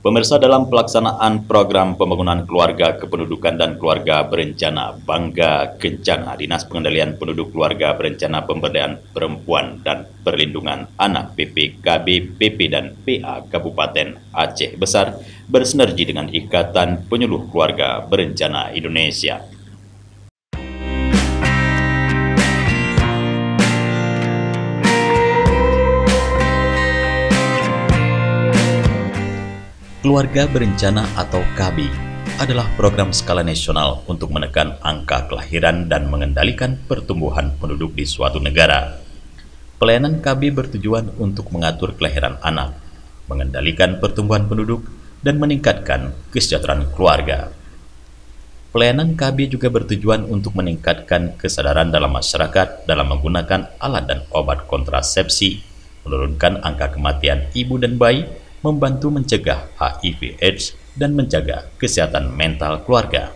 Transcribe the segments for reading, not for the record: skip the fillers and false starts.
Pemirsa, dalam pelaksanaan program pembangunan keluarga kependudukan dan keluarga berencana Bangga Kencana, Dinas Pengendalian Penduduk Keluarga Berencana Pemberdayaan Perempuan dan Perlindungan Anak PPKB, PP dan PA Kabupaten Aceh Besar bersinergi dengan Ikatan Penyuluh Keluarga Berencana Indonesia. Keluarga Berencana atau KB adalah program skala nasional untuk menekan angka kelahiran dan mengendalikan pertumbuhan penduduk di suatu negara. Pelayanan KB bertujuan untuk mengatur kelahiran anak, mengendalikan pertumbuhan penduduk, dan meningkatkan kesejahteraan keluarga. Pelayanan KB juga bertujuan untuk meningkatkan kesadaran dalam masyarakat dalam menggunakan alat dan obat kontrasepsi, menurunkan angka kematian ibu dan bayi, membantu mencegah HIV/AIDS, dan menjaga kesehatan mental keluarga.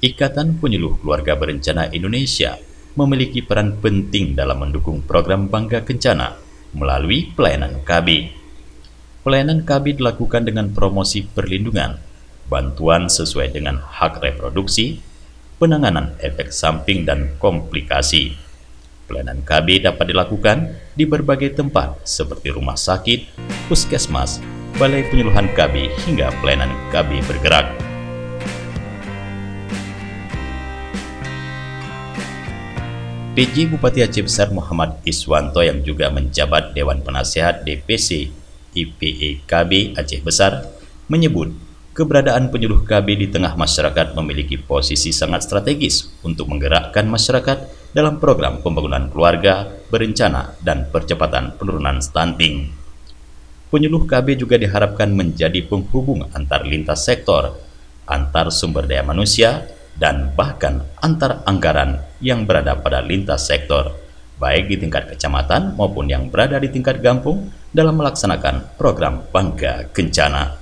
Ikatan Penyuluh Keluarga Berencana Indonesia memiliki peran penting dalam mendukung program Bangga Kencana melalui pelayanan KB. Pelayanan KB dilakukan dengan promosi perlindungan, bantuan sesuai dengan hak reproduksi, penanganan efek samping dan komplikasi. Pelayanan KB dapat dilakukan di berbagai tempat seperti rumah sakit, puskesmas, balai penyuluhan KB, hingga pelayanan KB bergerak. PJ Bupati Aceh Besar Muhammad Iswanto yang juga menjabat Dewan Penasehat DPC IPE KB Aceh Besar menyebut keberadaan penyuluh KB di tengah masyarakat memiliki posisi sangat strategis untuk menggerakkan masyarakat dalam program pembangunan keluarga berencana dan percepatan penurunan stunting. Penyuluh KB juga diharapkan menjadi penghubung antar lintas sektor, antar sumber daya manusia, dan bahkan antar anggaran yang berada pada lintas sektor, baik di tingkat kecamatan maupun yang berada di tingkat kampung dalam melaksanakan program Bangga Kencana.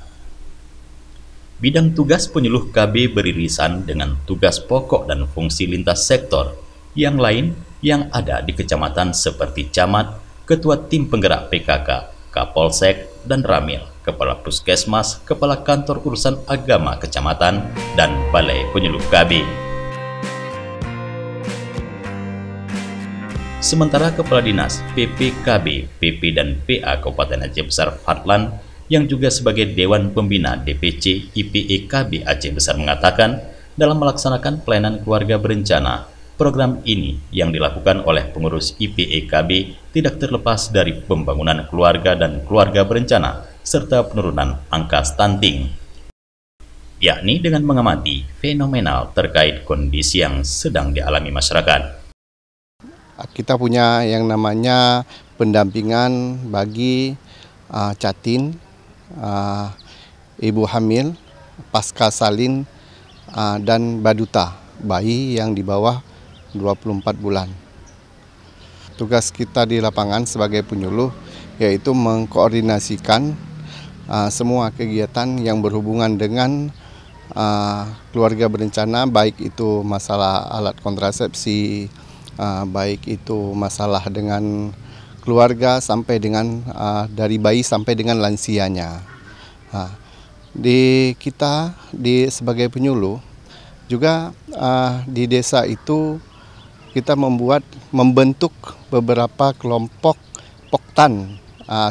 Bidang tugas penyuluh KB beririsan dengan tugas pokok dan fungsi lintas sektor yang lain yang ada di kecamatan seperti camat, ketua tim penggerak PKK, Kapolsek, dan Ramil, kepala puskesmas, kepala kantor urusan agama kecamatan, dan balai penyuluh KB. Sementara Kepala Dinas PPKB, PP dan PA Kabupaten Aceh Besar Fadlan yang juga sebagai Dewan Pembina DPC IPE KB Aceh Besar mengatakan dalam melaksanakan pelayanan keluarga berencana, program ini yang dilakukan oleh pengurus IPE KB tidak terlepas dari pembangunan keluarga dan keluarga berencana serta penurunan angka stunting, yakni dengan mengamati fenomenal terkait kondisi yang sedang dialami masyarakat. Kita punya yang namanya pendampingan bagi catin, ibu hamil, pasca salin, dan baduta, bayi yang di bawah 24 bulan. Tugas kita di lapangan sebagai penyuluh yaitu mengkoordinasikan semua kegiatan yang berhubungan dengan keluarga berencana, baik itu masalah alat kontrasepsi, baik itu masalah dengan keluarga sampai dengan dari bayi sampai dengan lansianya. Di kita sebagai penyuluh juga di desa itu kita membentuk beberapa kelompok poktan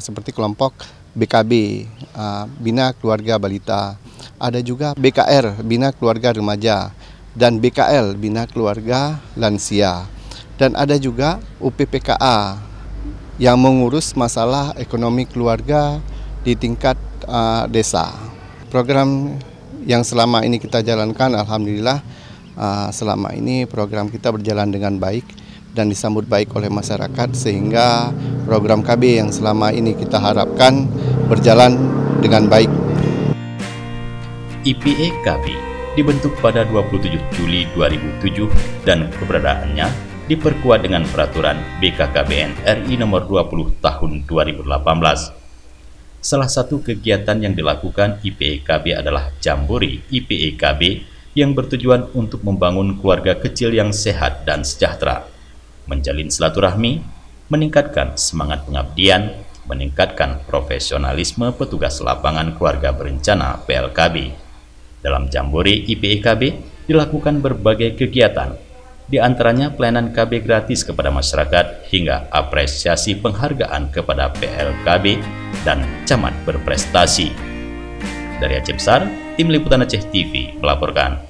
seperti kelompok BKB, Bina Keluarga Balita, ada juga BKR, Bina Keluarga Remaja, dan BKL, Bina Keluarga Lansia, dan ada juga UPPKA yang mengurus masalah ekonomi keluarga di tingkat desa. Program yang selama ini kita jalankan, alhamdulillah selama ini program kita berjalan dengan baik dan disambut baik oleh masyarakat, sehingga program KB yang selama ini kita harapkan berjalan dengan baik. IPE KB dibentuk pada 27 Juli 2007 dan keberadaannya diperkuat dengan peraturan BKKBN RI nomor 20 tahun 2018. Salah satu kegiatan yang dilakukan IPE KB adalah Jambore IPE KB yang bertujuan untuk membangun keluarga kecil yang sehat dan sejahtera, menjalin silaturahmi, meningkatkan semangat pengabdian, meningkatkan profesionalisme petugas lapangan keluarga berencana PLKB. Dalam Jambore IPIKB dilakukan berbagai kegiatan, di antaranya pelayanan KB gratis kepada masyarakat hingga apresiasi penghargaan kepada PLKB dan camat berprestasi. Dari Aceh Besar, Tim Liputan Aceh TV melaporkan.